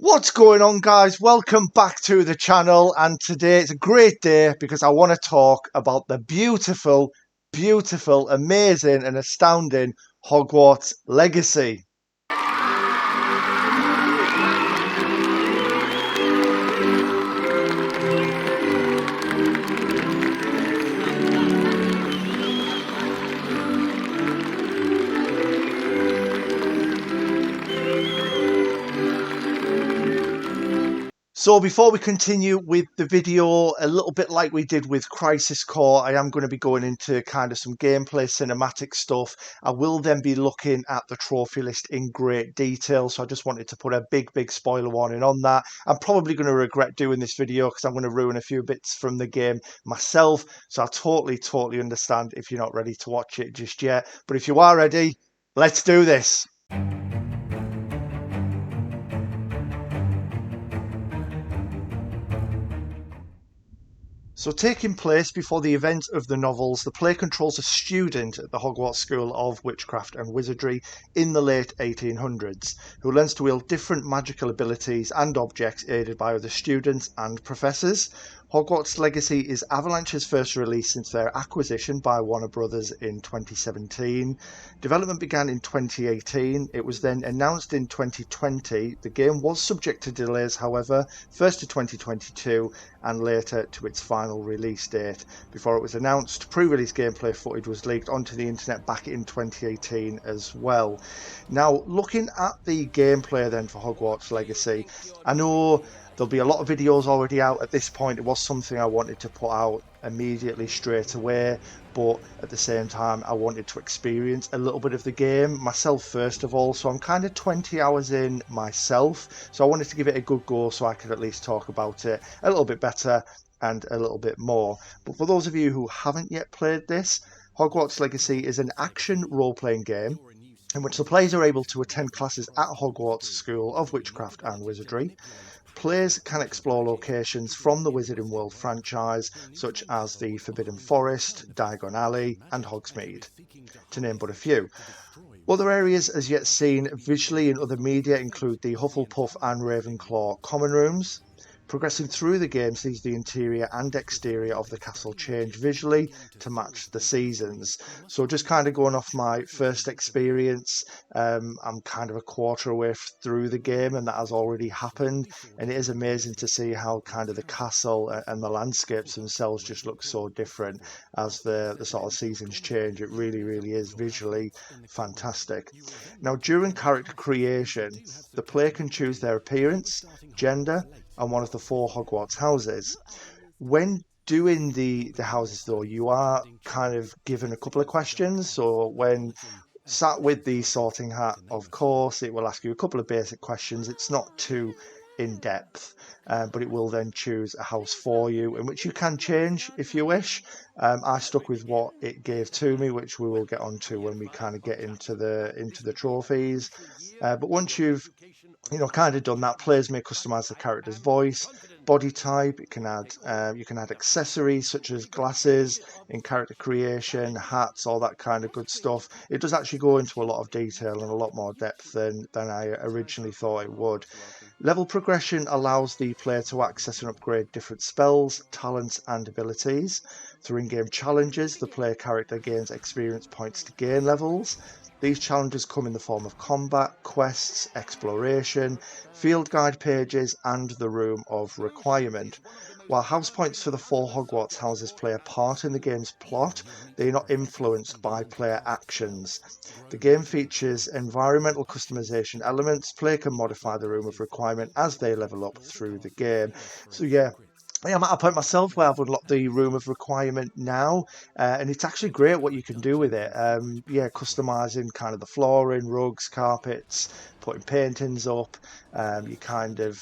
What's going on, guys? Welcome back to the channel, and today it's a great day because I want to talk about the beautiful, amazing and astounding Hogwarts Legacy. So before we continue with the video, a little bit like we did with Crisis Core, I am going to be going into kind of some gameplay cinematic stuff. I will then be looking at the trophy list in great detail, so I just wanted to put a big spoiler warning on that. I'm probably going to regret doing this video because I'm going to ruin a few bits from the game myself, so I totally understand if you're not ready to watch it just yet. But if you are ready, let's do this. So, taking place before the event of the novels, the play controls a student at the Hogwarts School of Witchcraft and Wizardry in the late 1800s, who learns to wield different magical abilities and objects aided by other students and professors. Hogwarts Legacy is Avalanche's first release since their acquisition by Warner Brothers in 2017. Development began in 2018. It was then announced in 2020. The game was subject to delays, however, first to 2022 and later to its final release date. Before it was announced, pre-release gameplay footage was leaked onto the internet back in 2018 as well. Now, looking at the gameplay then for Hogwarts Legacy, I know there'll be a lot of videos already out at this point. It was something I wanted to put out immediately straight away, but at the same time I wanted to experience a little bit of the game myself first of all, so I'm kind of 20 hours in myself, so I wanted to give it a good go so I could at least talk about it a little bit better and a little bit more. But for those of you who haven't yet played this, Hogwarts Legacy is an action role-playing game in which the players are able to attend classes at Hogwarts School of Witchcraft and Wizardry. Players can explore locations from the Wizarding World franchise, such as the Forbidden Forest, Diagon Alley, and Hogsmeade, to name but a few. Other areas as yet seen visually in other media include the Hufflepuff and Ravenclaw common rooms. Progressing through the game sees the interior and exterior of the castle change visually to match the seasons. So just kind of going off my first experience, I'm kind of a quarter away through the game and that has already happened, and it is amazing to see how kind of the castle and the landscapes themselves just look so different as the sort of seasons change. It really is visually fantastic. Now, during character creation, the player can choose their appearance, gender, and one of the 4 Hogwarts houses. When doing the houses, though, you are kind of given a couple of questions. So when sat with the sorting hat, of course, it will ask you a couple of basic questions. It's not too in-depth, but it will then choose a house for you, in which you can change if you wish. I stuck with what it gave to me, which we will get onto when we kind of get into the trophies. But once you've kind of done that, players may customize the character's voice, body type. You can add accessories such as glasses in character creation, hats, all that kind of good stuff. It does actually go into a lot of detail and a lot more depth than I originally thought it would. Level progression allows the player to access and upgrade different spells, talents, and abilities. Through in-game challenges, the player character gains experience points to gain levels. These challenges come in the form of combat, quests, exploration, field guide pages, and the Room of Requirement. While house points for the 4 Hogwarts houses play a part in the game's plot, they are not influenced by player actions. The game features environmental customization elements. Player can modify the Room of Requirement as they level up through the game. So yeah, I'm at a point myself where I've unlocked the Room of Requirement now, and it's actually great what you can do with it. Customizing kind of the flooring, rugs, carpets, putting paintings up, you kind of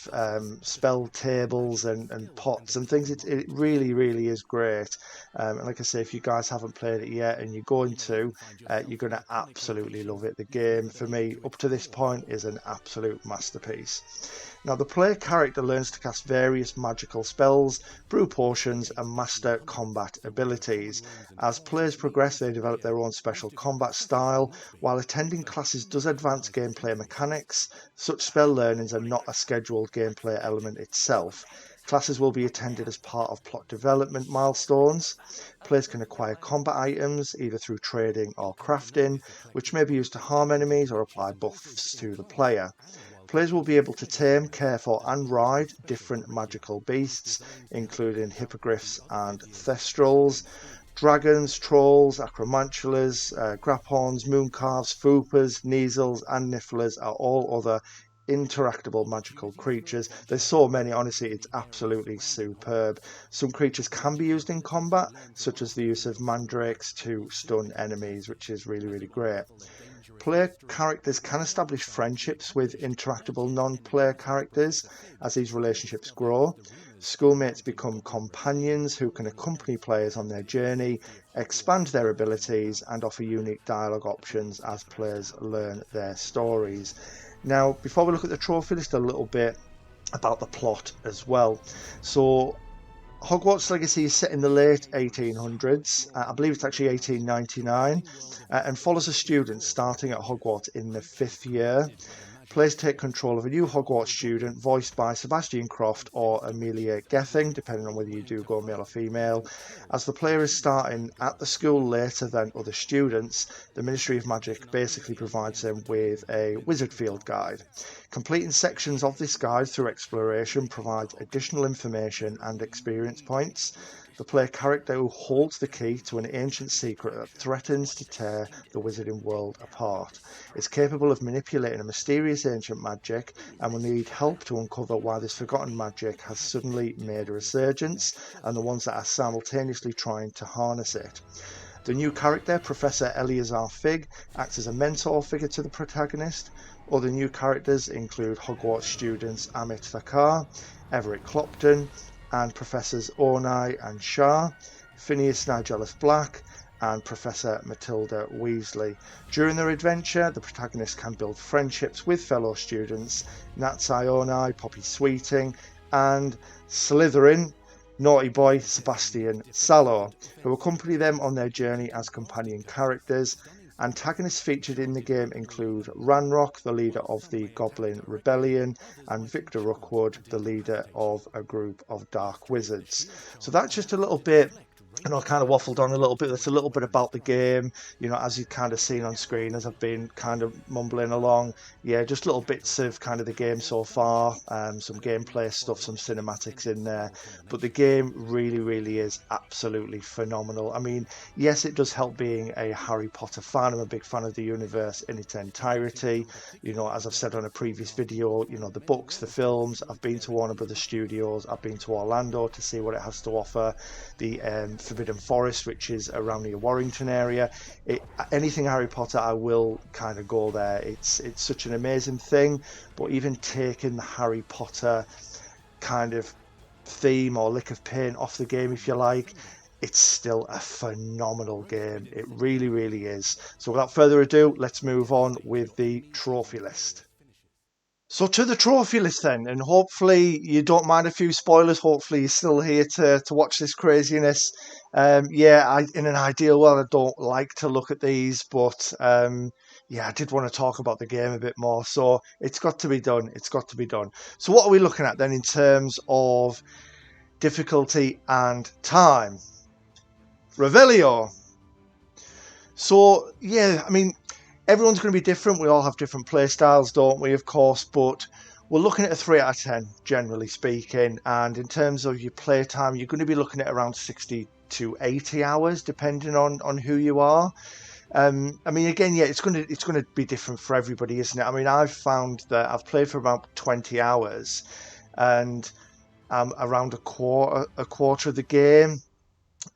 spell tables and pots and things. It really is great. And like I say, if you guys haven't played it yet and you're going to, you're going to absolutely love it. The game, for me, up to this point, is an absolute masterpiece. Now, the player character learns to cast various magical spells, brew potions, and master combat abilities. As players progress, they develop their own special combat style. While attending classes does advance gameplay mechanics, such spell learnings are not a scheduled gameplay element itself. Classes will be attended as part of plot development milestones. Players can acquire combat items, either through trading or crafting, which may be used to harm enemies or apply buffs to the player. Players will be able to tame, care for, and ride different magical beasts, including hippogriffs and thestrals. Dragons, trolls, acromantulas, graphorns, mooncalves, foopas, neasels, and nifflers are all other interactable magical creatures. There's so many, honestly, it's absolutely superb. Some creatures can be used in combat, such as the use of mandrakes to stun enemies, which is really, really great. Player characters can establish friendships with interactable non-player characters as these relationships grow. Schoolmates become companions who can accompany players on their journey, expand their abilities, and offer unique dialogue options as players learn their stories. Now, before we look at the trophy list, a little bit about the plot as well. So, Hogwarts Legacy is set in the late 1800s, I believe it's actually 1899, and follows a student starting at Hogwarts in the 5th year. Players take control of a new Hogwarts student voiced by Sebastian Croft or Amelia Gething, depending on whether you do go male or female. As the player is starting at the school later than other students, the Ministry of Magic basically provides them with a wizard field guide. Completing sections of this guide through exploration provides additional information and experience points. The player character who holds the key to an ancient secret that threatens to tear the wizarding world apart is capable of manipulating a mysterious ancient magic and will need help to uncover why this forgotten magic has suddenly made a resurgence and the ones that are simultaneously trying to harness it. The new character, Professor Eleazar Fig, acts as a mentor figure to the protagonist. Other new characters include Hogwarts students Amit Thakkar, Everett Clopton, and Professors Ornai and Shah, Phineas Nigellus Black, and Professor Matilda Weasley. During their adventure, the protagonist can build friendships with fellow students Natsai Ornai, Poppy Sweeting, and Slytherin naughty boy Sebastian Sallow, who accompany them on their journey as companion characters. Antagonists featured in the game include Ranrock, the leader of the Goblin Rebellion, and Victor Rookwood, the leader of a group of dark wizards. So that's just a little bit, and I kind of waffled on a little bit. That's a little bit about the game, as you've kind of seen on screen as I've been kind of mumbling along. Yeah, just little bits of kind of the game so far, some gameplay stuff, some cinematics in there. But the game really, really is absolutely phenomenal. I mean, yes, it does help being a Harry Potter fan. I'm a big fan of the universe in its entirety. As I've said on a previous video, the books, the films. I've been to Warner Brothers Studios. I've been to Orlando to see what it has to offer. The Forbidden Forest, which is around the Warrington area. Anything Harry Potter, I will kind of go there. It's such an amazing thing. But even taking the Harry Potter kind of theme or lick of paint off the game, if you like, it's still a phenomenal game. It really, really is. So without further ado, let's move on with the trophy list. So to the trophy list then, and hopefully you don't mind a few spoilers. Hopefully you're still here to watch this craziness. In an ideal world, I don't like to look at these, but I did want to talk about the game a bit more. So it's got to be done. It's got to be done. So what are we looking at then in terms of difficulty and time? Revelio. So everyone's going to be different. We all have different play styles, don't we, of course, but we're looking at a 3 out of 10, generally speaking. And in terms of your play time, you're going to be looking at around 60 to 80 hours, depending on who you are. It's going to be different for everybody, isn't it? I mean, I've found that I've played for about 20 hours and I'm around a quarter of the game.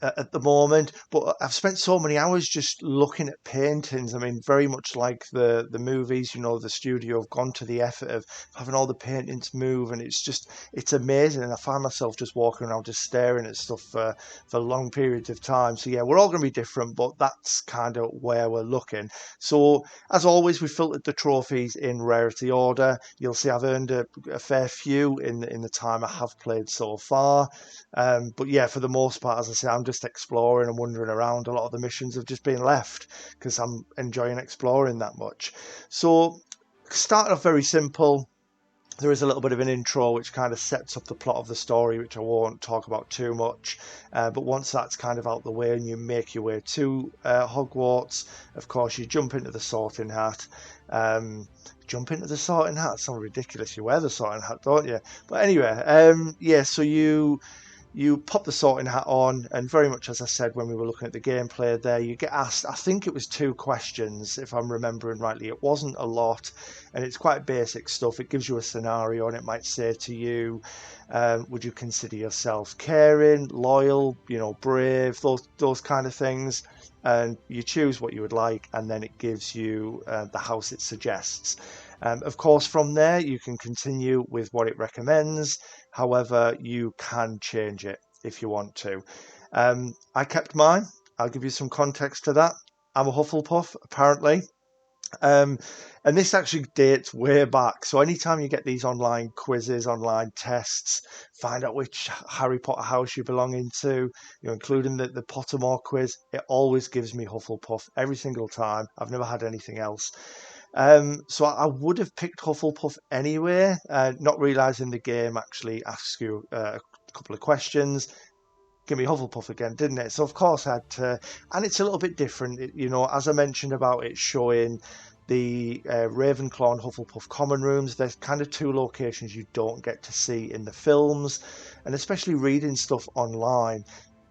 at the moment, but I've spent so many hours just looking at paintings. I mean, very much like the movies, you know, the studio have gone to the effort of having all the paintings move, and it's amazing. And I find myself just walking around just staring at stuff for long periods of time. So yeah, we're all going to be different, but that's kind of where we're looking. So as always, we filtered the trophies in rarity order. You'll see I've earned a fair few in the time I have played so far. But yeah, for the most part, as I say, I'm just exploring and wandering around. A lot of the missions have just been left because I'm enjoying exploring that much. So, start off very simple. There is a little bit of an intro which kind of sets up the plot of the story, which I won't talk about too much. But once that's kind of out the way and you make your way to Hogwarts, of course, you jump into the sorting hat. Jump into the sorting hat? It sounds ridiculous. You wear the sorting hat, don't you? But anyway, yeah, so you pop the sorting hat on, and very much as I said when we were looking at the gameplay there, you get asked, I think it was 2 questions, if I'm remembering rightly. It wasn't a lot, and it's quite basic stuff. It gives you a scenario, and it might say to you, would you consider yourself caring, loyal, you know, brave, those kind of things. And you choose what you would like, and then it gives you the house it suggests. Of course, from there, you can continue with what it recommends. However, you can change it if you want to. I kept mine. I'll give you some context to that. I'm a Hufflepuff, apparently. Um, and this actually dates way back. So anytime you get these online quizzes, online tests, find out which Harry Potter house you belong into, you know, including the Pottermore quiz, it always gives me Hufflepuff every single time. I've never had anything else. So I would have picked Hufflepuff anyway, not realizing the game actually asks you a couple of questions. Give me Hufflepuff again, didn't it? So of course I had to, and it's a little bit different, you know, as I mentioned about it showing the Ravenclaw and Hufflepuff common rooms. There's kind of 2 locations you don't get to see in the films, and especially reading stuff online.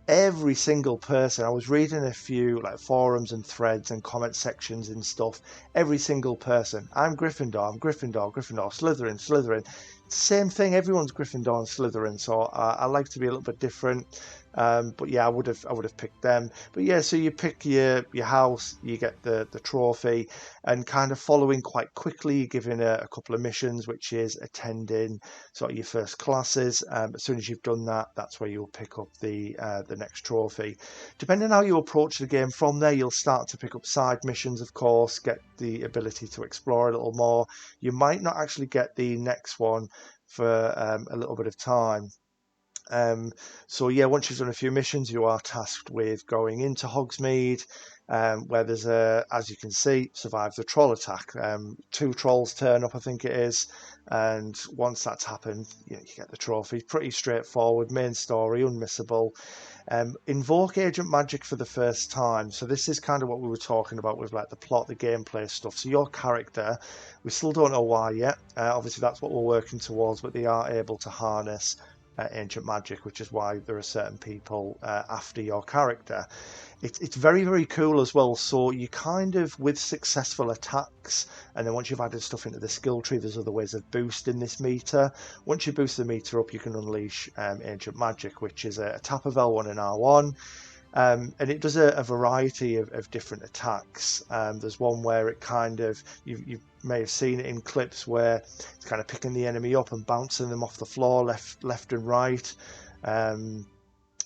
Every single person, I was reading a few like forums and threads and comment sections and stuff. Every single person, I'm Gryffindor, I'm Gryffindor, Gryffindor, Slytherin, Slytherin. Same thing, everyone's Gryffindor and Slytherin. So I like to be a little bit different. But yeah, I would have picked them. But yeah, so you pick your house, you get the trophy, and kind of following quite quickly, giving a couple of missions, which is attending sort of your first classes. As soon as you've done that, that's where you'll pick up the next trophy. Depending on how you approach the game from there, you'll start to pick up side missions, of course, get the ability to explore a little more. You might not actually get the next one for a little bit of time. So yeah, once you've done a few missions, you are tasked with going into Hogsmeade, where there's as you can see, survive the troll attack. 2 trolls turn up, I think it is, and once that's happened, you get the trophy. Pretty straightforward, main story, unmissable. Invoke agent magic for the first time. So this is kind of what we were talking about with like the plot, the gameplay stuff. So your character, we still don't know why yet. Obviously, that's what we're working towards, but they are able to harness ancient magic, which is why there are certain people after your character. It's very, very cool as well. So you kind of, with successful attacks, and then once you've added stuff into the skill tree, there's other ways of boosting this meter. Once you boost the meter up, you can unleash ancient magic, which is a tap of L1 and R1. And it does a variety of different attacks. There's one where it kind of, you may have seen it in clips where it's kind of picking the enemy up and bouncing them off the floor left and right.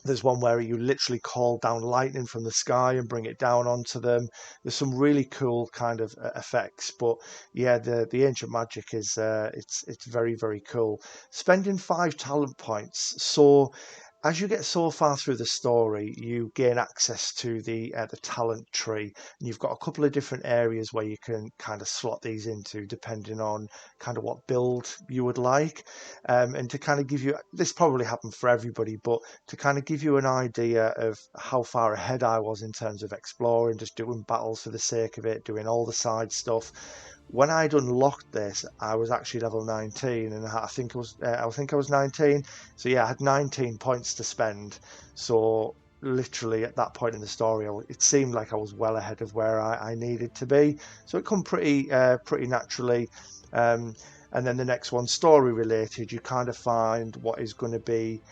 There's one where you literally call down lightning from the sky and bring it down onto them. There's some really cool kind of effects, but yeah, the ancient magic is it's very, very cool. Spending 5 talent points. So as you get so far through the story, you gain access to the talent tree, and you've got a couple of different areas where you can kind of slot these into, depending on kind of what build you would like. And to kind of give you, this probably happened for everybody, but to kind of give you an idea of how far ahead I was in terms of exploring, just doing battles for the sake of it, doing all the side stuff. When I'd unlocked this, I was actually level 19, and I think I was 19. So yeah, I had 19 points to spend. So literally at that point in the story, it seemed like I was well ahead of where I needed to be. So it come pretty naturally. And then the next one, story related, you kind of find what is going to be,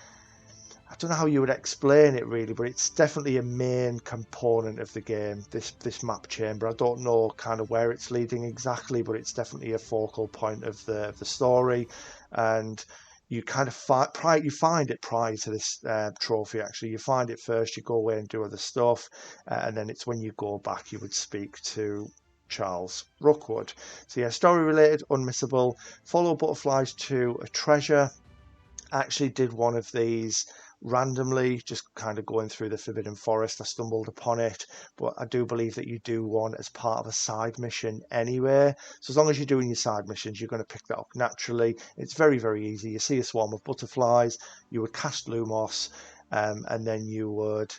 I don't know how you would explain it really, but it's definitely a main component of the game, this map chamber. I don't know kind of where it's leading exactly, but it's definitely a focal point of the story. And you kind of you find it prior to this trophy. Actually, you find it first, you go away and do other stuff, and then it's when you go back you would speak to Charles Rookwood. So yeah, story related, unmissable. Follow butterflies to a treasure. I actually did one of these randomly, just kind of going through the Forbidden Forest. I stumbled upon it, but I do believe that you do one as part of a side mission anyway. So as long as you're doing your side missions, you're going to pick that up naturally. It's very, very easy. You see a swarm of butterflies, you would cast Lumos, and then you would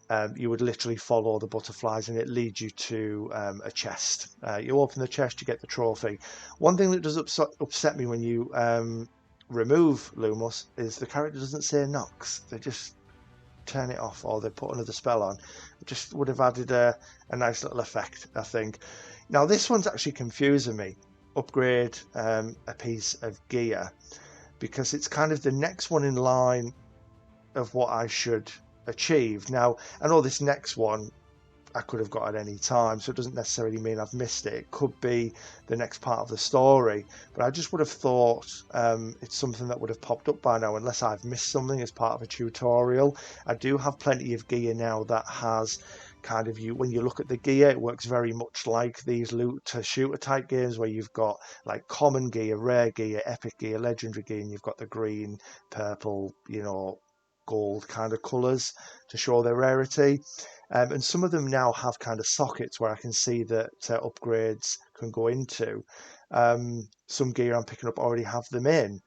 literally follow the butterflies and it leads you to a chest. You open the chest, you get the trophy. One thing that does upset me when you remove Lumos is the character doesn't say Nox. They just turn it off or they put another spell on. It just would have added a nice little effect, I think. Now this one's actually confusing me. Upgrade a piece of gear, because it's kind of the next one in line of what I should achieve. Now, I know this next one I could have got at any time, so it doesn't necessarily mean I've missed it. It could be the next part of the story, but I just would have thought it's something that would have popped up by now, unless I've missed something as part of a tutorial. I do have plenty of gear now that has kind of, when you look at the gear, it works very much like these loot to shooter type games where you've got like common gear, rare gear, epic gear, legendary gear, and you've got the green, purple, gold kind of colours to show their rarity. And some of them now have kind of sockets where I can see that upgrades can go into. Some gear I'm picking up already have them in.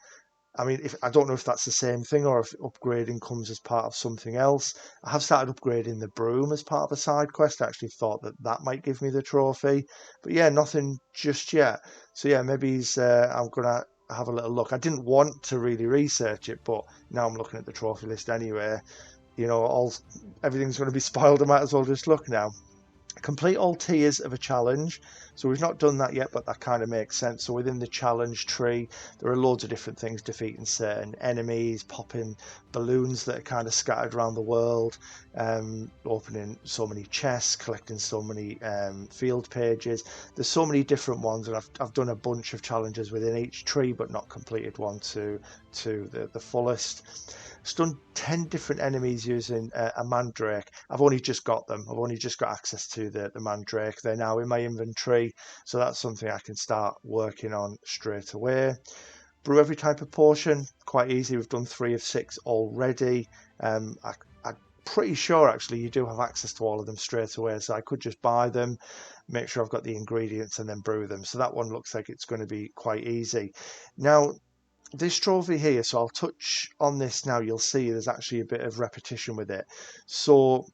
I mean, I don't know if that's the same thing or if upgrading comes as part of something else. I have started upgrading the broom as part of a side quest. I actually thought that might give me the trophy. But yeah, nothing just yet. So yeah, maybe I'm going to have a little look. I didn't want to really research it, but now I'm looking at the trophy list anyway. Everything's going to be spoiled. I might as well just look now. Complete all tiers of a challenge. So we've not done that yet, but that kind of makes sense. So within the challenge tree, there are loads of different things: defeating certain enemies, popping balloons that are kind of scattered around the world, opening so many chests, collecting so many field pages. There's so many different ones, and I've done a bunch of challenges within each tree, but not completed one to the fullest. Stunned 10 different enemies using a mandrake. I've only just got them. I've only just got access to the mandrake. They're now in my inventory, so that's something I can start working on straight away. Brew every type of potion. Quite easy. We've done 3 of 6 already. I'm pretty sure actually you do have access to all of them straight away, so I could just buy them, make sure I've got the ingredients, and then brew them. So that one looks like it's going to be quite easy. Now, this trophy here, so I'll touch on this now. You'll see there's actually a bit of repetition with it. So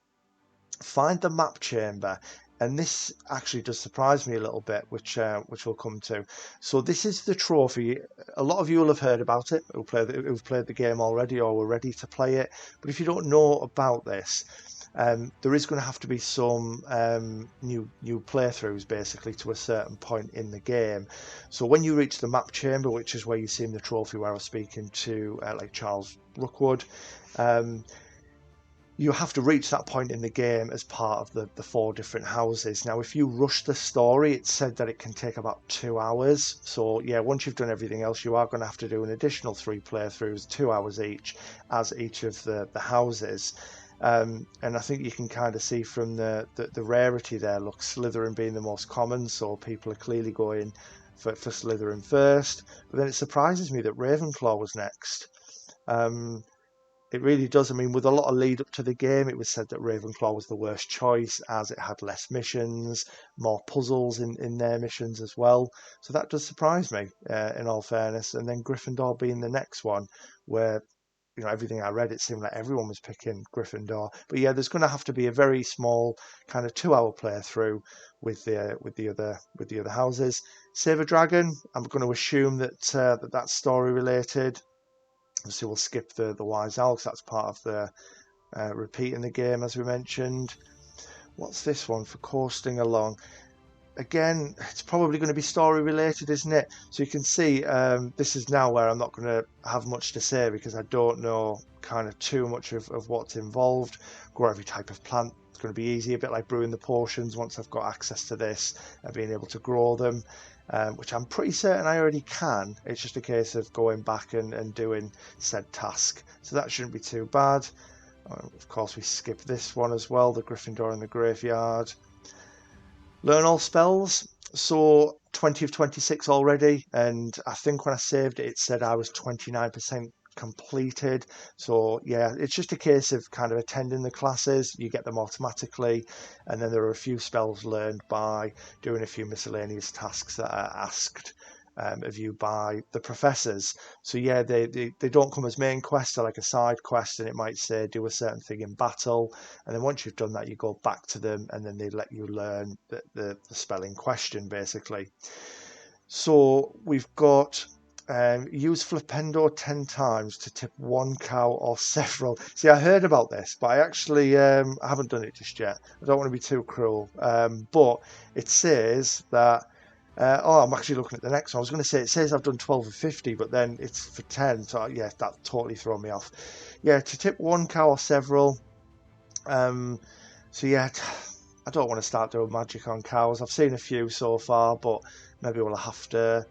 find the map chamber, and this actually does surprise me a little bit, which we'll come to. So this is the trophy. A lot of you will have heard about it, who've played the game already or were ready to play it. But if you don't know about this, there is going to have to be some new playthroughs basically to a certain point in the game. So when you reach the map chamber, which is where you see in the trophy where I was speaking to like Charles Rookwood, you have to reach that point in the game as part of the 4 different houses. Now, if you rush the story, it's said that it can take about 2 hours. So yeah, once you've done everything else, you are going to have to do an additional 3 playthroughs, 2 hours each, as each of the houses. And I think you can kind of see from the rarity there. Look, Slytherin being the most common, so people are clearly going for Slytherin first. But then it surprises me that Ravenclaw was next. It really does. I mean, with a lot of lead up to the game, it was said that Ravenclaw was the worst choice as it had less missions, more puzzles in their missions as well. So that does surprise me, in all fairness. And then Gryffindor being the next one, where everything I read, it seemed like everyone was picking Gryffindor. But yeah, there's going to have to be a very small kind of 2-hour playthrough with the other houses. Save a Dragon. I'm going to assume that that's story related. Obviously, we'll skip the Wise Owl because that's part of the repeat in the game, as we mentioned. What's this one for coasting along? again, it's probably going to be story related, isn't it? So you can see this is now where I'm not going to have much to say because I don't know kind of too much of what's involved. Grow every type of plant. It's going to be easy, a bit like brewing the potions once I've got access to this and being able to grow them, which I'm pretty certain I already can. It's just a case of going back and doing said task. So that shouldn't be too bad. Of course, we skip this one as well, the Gryffindor in the graveyard. Learn all spells. So 20 of 26 already, and I think when I saved it, it said I was 29% completed. So yeah, it's just a case of kind of attending the classes. You get them automatically, and then there are a few spells learned by doing a few miscellaneous tasks that are asked of you by the professors. So yeah, they don't come as main quests, they're like a side quest, and it might say do a certain thing in battle, and then once you've done that you go back to them and then they let you learn the spell in question basically. So we've got use Flipendo 10 times to tip one cow or several. See, I heard about this, but I actually I haven't done it just yet. I don't want to be too cruel, but it says that I'm actually looking at the next one. I was going to say, it says I've done 12 of 50, but then it's for 10. So, yeah, that totally thrown me off. Yeah, to tip one cow or several. So, yeah, I don't want to start doing magic on cows. I've seen a few so far, but maybe we'll have to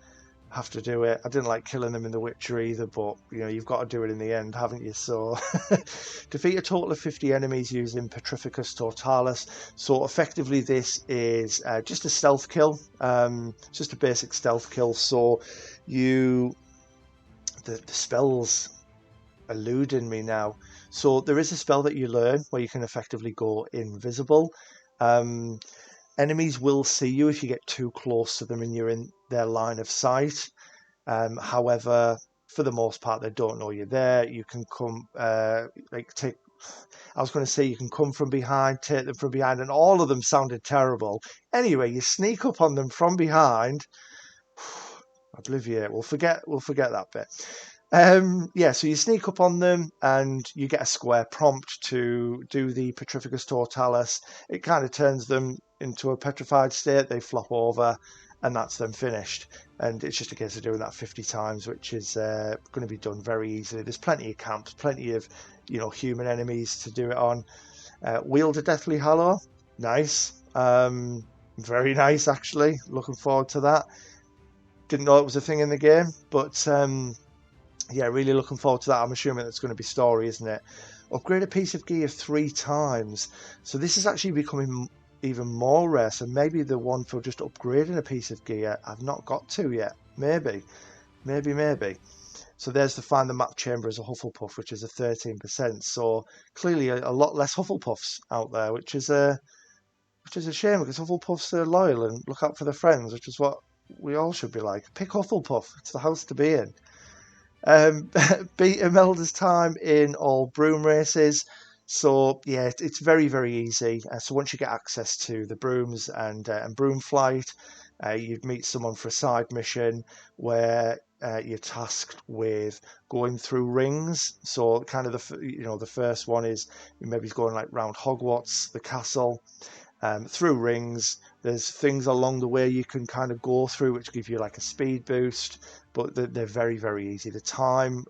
do it. I didn't like killing them in The Witcher either, but you know, you've got to do it in the end, haven't you? So defeat a total of 50 enemies using Petrificus Totalis. So effectively this is just a stealth kill, just a basic stealth kill. So the spell's eluding me now. So there is a spell that you learn where you can effectively go invisible. Enemies will see you if you get too close to them and you're in their line of sight. However, for the most part, they don't know you're there. You can come, I was going to say you can come from behind, take them from behind, and all of them sounded terrible. Anyway, you sneak up on them from behind. Obliviate. We'll forget that bit. Yeah, so you sneak up on them and you get a square prompt to do the Petrificus Totalis. It kind of turns them into a petrified state. They flop over, and that's them finished. And it's just a case of doing that 50 times, which is going to be done very easily. There's plenty of camps, plenty of human enemies to do it on. Wield a Deathly Hallow, nice, very nice actually. Looking forward to that. Didn't know it was a thing in the game, but yeah, really looking forward to that. I'm assuming it's going to be story, isn't it? Upgrade a piece of gear 3 times. So this is actually becoming even more rare. So maybe the one for just upgrading a piece of gear I've not got to yet. Maybe. So there's the find the map chamber as a Hufflepuff, which is a 13%. So clearly a lot less Hufflepuffs out there, which is a shame because Hufflepuffs are loyal and look out for their friends, which is what we all should be like. Pick Hufflepuff. It's the house to be in. Beat Imelda's time in all broom races. So yeah, it's very, very easy. So once you get access to the brooms and broom flight, you'd meet someone for a side mission where you're tasked with going through rings. So kind of the first one is maybe going like round Hogwarts, the castle, through rings. There's things along the way you can kind of go through which give you like a speed boost, but they're very, very easy. The time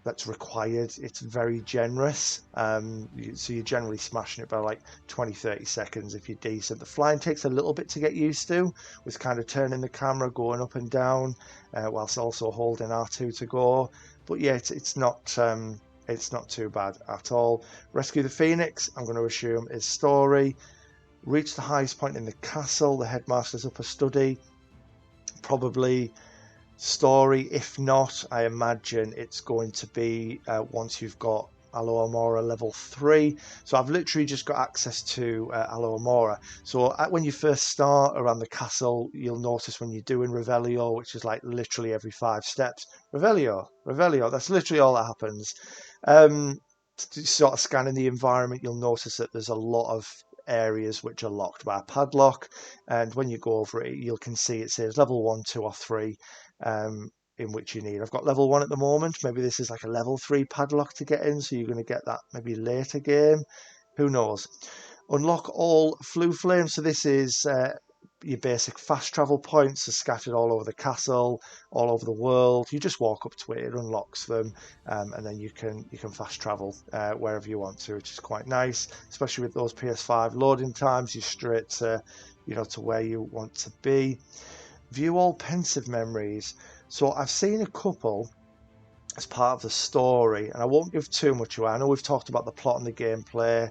that's required, it's very generous. So you're generally smashing it by like 20-30 seconds if you're decent. The flying takes a little bit to get used to, with kind of turning the camera, going up and down, whilst also holding R2 to go. But yeah, it's not too bad at all. Rescue the Phoenix, I'm going to assume, is story. Reach the highest point in the castle. The headmaster's upper study. Probably story. If not, I imagine it's going to be once you've got Alohomora level 3. So I've literally just got access to Alohomora. So when you first start around the castle, you'll notice when you're doing Revelio, which is like literally every 5 steps. Revelio, that's literally all that happens. Sort of scanning the environment, you'll notice that there's a lot of areas which are locked by a padlock, and when you go over it, you can see it says level 1, 2 or 3 in which you need. I've got level 1 at the moment. Maybe this is like a level 3 padlock to get in, so you're going to get that maybe later game, who knows. Unlock all Floo Flames. So this is your basic fast travel points are scattered all over the castle, all over the world. You just walk up to it, it unlocks them, and then you can fast travel wherever you want to, which is quite nice, especially with those PS5 loading times. You're straight to, to where you want to be. View all pensive memories. So I've seen a couple as part of the story, and I won't give too much away. I know we've talked about the plot and the gameplay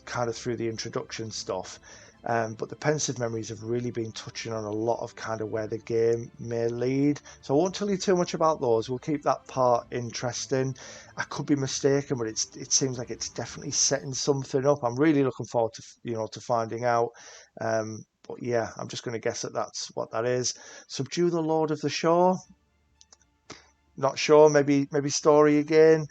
kind of through the introduction stuff, but the pensive memories have really been touching on a lot of kind of where the game may lead. So I won't tell you too much about those. We'll keep that part interesting. I could be mistaken, but it seems like it's definitely setting something up. I'm really looking forward to to finding out. But yeah, I'm just going to guess that that's what that is. Subdue the Lord of the Shore. Not sure, maybe story again.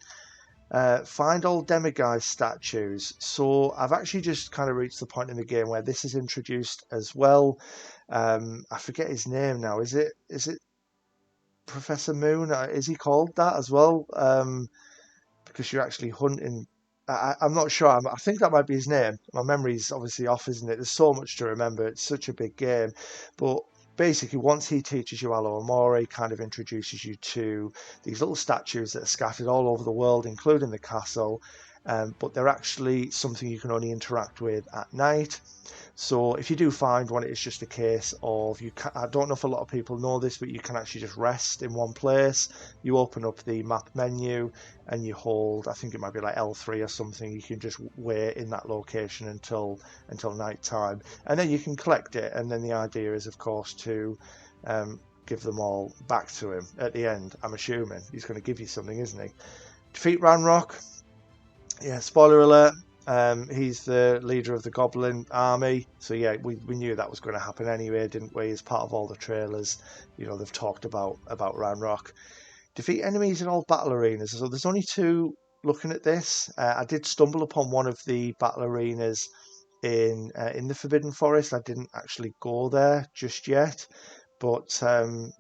Find all demiguise statues. So I've actually just kind of reached the point in the game where this is introduced as well. I forget his name now. Is it Professor Moon? Is he called that as well? Because you're actually hunting. I'm not sure. I think that might be his name. My memory's obviously off, isn't it? There's so much to remember. It's such a big game. But basically, once he teaches you Alo Amore, kind of introduces you to these little statues that are scattered all over the world, including the castle. But they're actually something you can only interact with at night. So if you do find one, it's just a case of I don't know if a lot of people know this, but you can actually just rest in one place. You open up the map menu and you hold, I think it might be like L3 or something. You can just wait in that location until night time, and then you can collect it. And then the idea is, of course, to give them all back to him at the end. I'm assuming he's going to give you something, isn't he? Defeat Ranrock. Yeah, spoiler alert. He's the leader of the Goblin army. So yeah, we knew that was going to happen anyway, didn't we? As part of all the trailers, they've talked about Ranrock. Defeat enemies in all battle arenas. So there's only two looking at this. I did stumble upon one of the battle arenas in the Forbidden Forest. I didn't actually go there just yet, but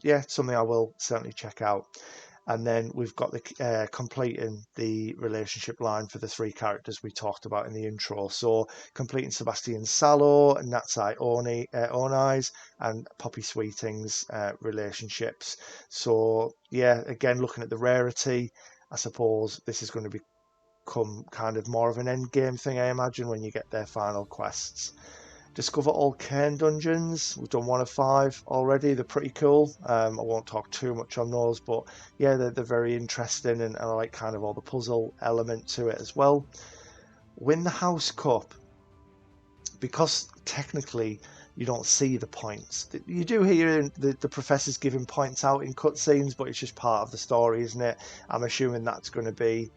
yeah, it's something I will certainly check out. And then we've got the completing the relationship line for the three characters we talked about in the intro. So completing Sebastian Salo, Natsai Onai's, and Poppy Sweeting's relationships. So yeah, again, looking at the rarity, I suppose this is going to become kind of more of an end game thing, I imagine, when you get their final quests. Discover all Cairn dungeons. We've done 1 of 5 already. They're pretty cool. I won't talk too much on those, but yeah, they're very interesting, and I like kind of all the puzzle element to it as well. Win the House Cup. Because technically you don't see the points. You do hear the professors giving points out in cutscenes, but it's just part of the story, isn't it? I'm assuming that's going to be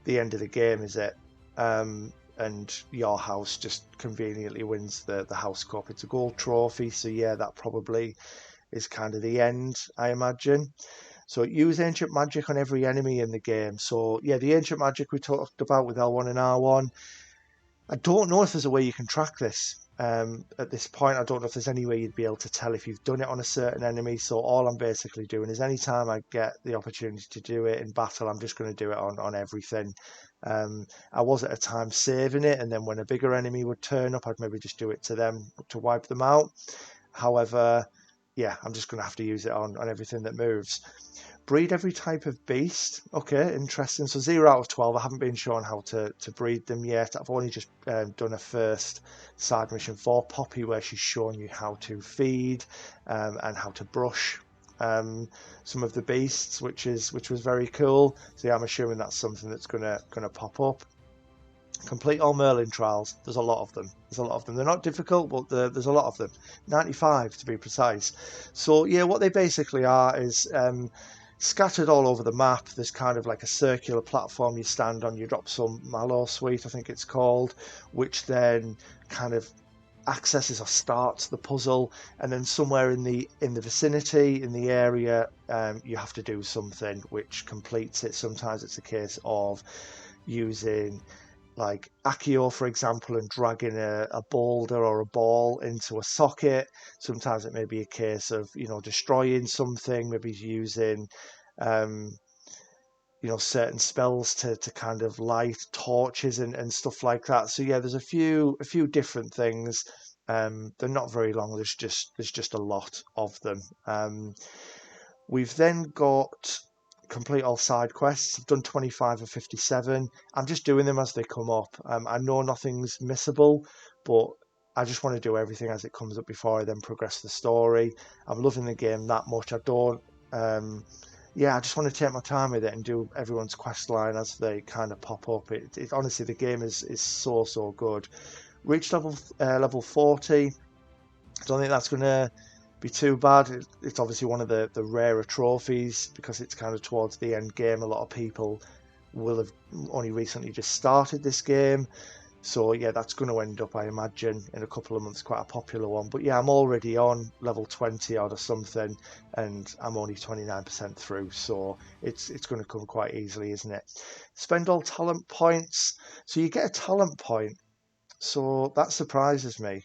the end of the game, is it? And your house just conveniently wins the House Cup. It's a gold trophy, so yeah, that probably is kind of the end, I imagine. So use ancient magic on every enemy in the game. So yeah, the ancient magic we talked about with L1 and R1. I don't know if there's a way you can track this. At this point, I don't know if there's any way you'd be able to tell if you've done it on a certain enemy. So all I'm basically doing is anytime I get the opportunity to do it in battle, I'm just going to do it on everything. I was at a time saving it, and then when a bigger enemy would turn up, I'd maybe just do it to them to wipe them out. However, yeah, I'm just going to have to use it on everything that moves. Breed every type of beast. Okay, interesting. So 0 out of 12. I haven't been shown how to breed them yet. I've only just done a first side mission for Poppy where she's shown you how to feed and how to brush some of the beasts, which was very cool. So yeah, I'm assuming that's something that's gonna pop up. Complete all Merlin trials. There's a lot of them. They're not difficult, but there's a lot of them. 95 to be precise. So yeah, what they basically are is scattered all over the map. There's kind of like a circular platform you stand on. You drop some Mallow Sweet, I think it's called, which then kind of accesses or starts the puzzle, and then somewhere in the vicinity, in the area, you have to do something which completes it. Sometimes it's a case of using like Accio, for example, and dragging a boulder or a ball into a socket. Sometimes it may be a case of destroying something, maybe using certain spells to kind of light torches and stuff like that. So yeah, there's a few different things. They're not very long. There's just a lot of them. We've then got complete all side quests. I've done 25 of 57. I'm just doing them as they come up. I know nothing's missable, but I just want to do everything as it comes up before I then progress the story. I'm loving the game that much. I don't. Yeah, I just want to take my time with it and do everyone's quest line as they kind of pop up. It honestly, the game is so good. Reached level 40. I don't think that's going to be too bad. It's obviously one of the rarer trophies because it's kind of towards the end game. A lot of people will have only recently just started this game. So yeah, that's going to end up, I imagine, in a couple of months, quite a popular one. But yeah, I'm already on level 20 out of something, and I'm only 29% through, so it's going to come quite easily, isn't it? Spend all talent points. So you get a talent point. So that surprises me.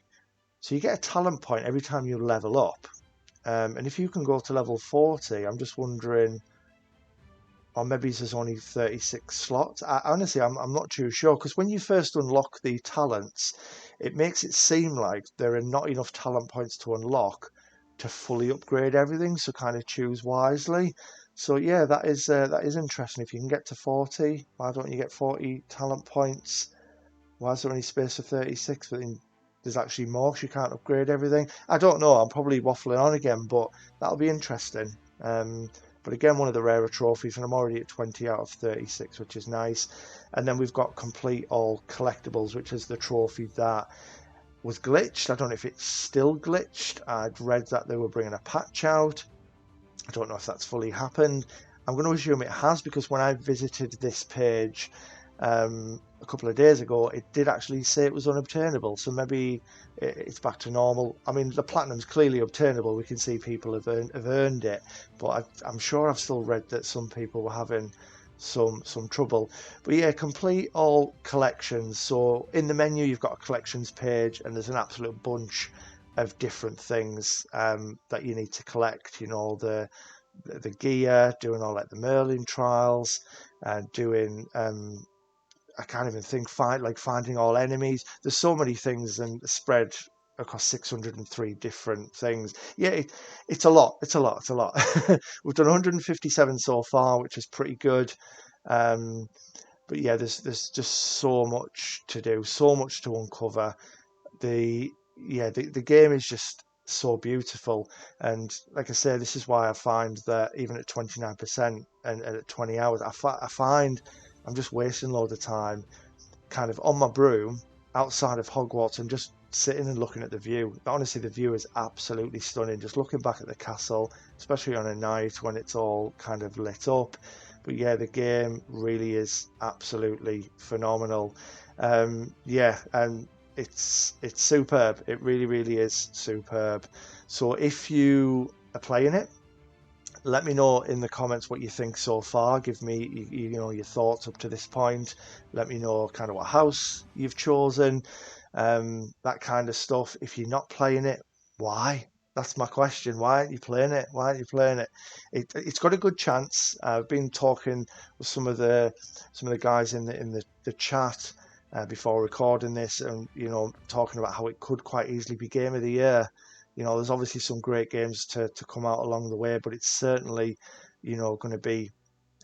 So you get a talent point every time you level up. And if you can go to level 40, I'm just wondering, or maybe there's only 36 slots. Honestly, I'm not too sure, because when you first unlock the talents, it makes it seem like there are not enough talent points to unlock to fully upgrade everything, so kind of choose wisely. So yeah, that is interesting. If you can get to 40, why don't you get 40 talent points? Why is there only space for 36? But then there's actually more because you can't upgrade everything. I don't know. I'm probably waffling on again, but that'll be interesting. But again, one of the rarer trophies, and I'm already at 20 out of 36, which is nice. And then we've got complete all collectibles, which is the trophy that was glitched. I don't know if it's still glitched. I'd read that they were bringing a patch out. I don't know if that's fully happened. I'm going to assume it has, because when I visited this page a couple of days ago, it did actually say it was unobtainable, so maybe it's back to normal. I mean, the platinum's clearly obtainable. We can see people have earned it, but I'm sure I've still read that some people were having some trouble. But yeah, complete all collections. So in the menu, you've got a collections page, and there's an absolute bunch of different things that you need to collect. You know, the gear, doing all like the Merlin trials, doing I can't even think, finding all enemies. There's so many things, and spread across 603 different things. Yeah, it's a lot. It's a lot. It's a lot. We've done 157 so far, which is pretty good. But yeah, there's just so much to do, so much to uncover. The game is just so beautiful, and like I say, this is why I find that even at 29% and at 20 hours, I find I'm just wasting a load of time kind of on my broom outside of Hogwarts and just sitting and looking at the view. Honestly, the view is absolutely stunning, just looking back at the castle, especially on a night when it's all kind of lit up. But yeah, the game really is absolutely phenomenal. Yeah, and it's superb. It really is superb. So if you are playing it, let me know in the comments what you think so far. Give me you know, your thoughts up to this point. Let me know kind of what house you've chosen, that kind of stuff. If you're not playing it, why? That's my question. Why aren't you playing it? Why aren't you playing it? It's got a good chance. I've been talking with some of the guys in the chat before recording this, and you know, talking about how it could quite easily be game of the year. You know, there's obviously some great games to come out along the way, but it's certainly, you know, going to be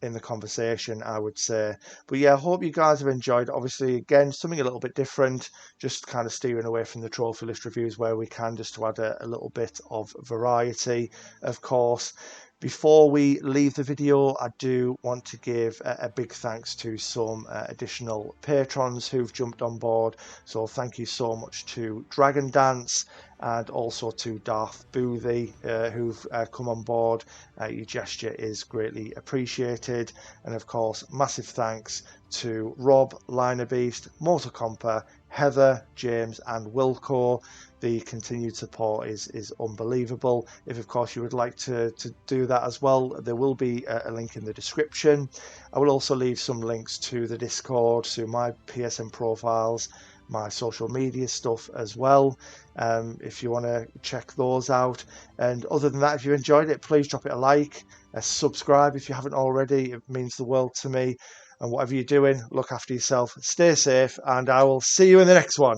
in the conversation, I would say. But yeah, I hope you guys have enjoyed. Obviously, again, something a little bit different, just kind of steering away from the trophy list reviews where we can, just to add a little bit of variety, of course. Before we leave the video, I do want to give a big thanks to some additional patrons who've jumped on board. So thank you so much to Dragon Dance, and also to Darth Boothie, who've come on board. Your gesture is greatly appreciated. And of course, massive thanks to Rob, Liner Beast, Motor Compa, Heather, James, and Wilco. The continued support is unbelievable. If of course you would like to do that as well, there will be a link in the description. I will also leave some links to the Discord, to my PSN profiles, my social media stuff as well, if you want to check those out. And other than that, if you enjoyed it, please drop it a like, subscribe if you haven't already. It means the world to me. And whatever you're doing, look after yourself, stay safe, and I will see you in the next one.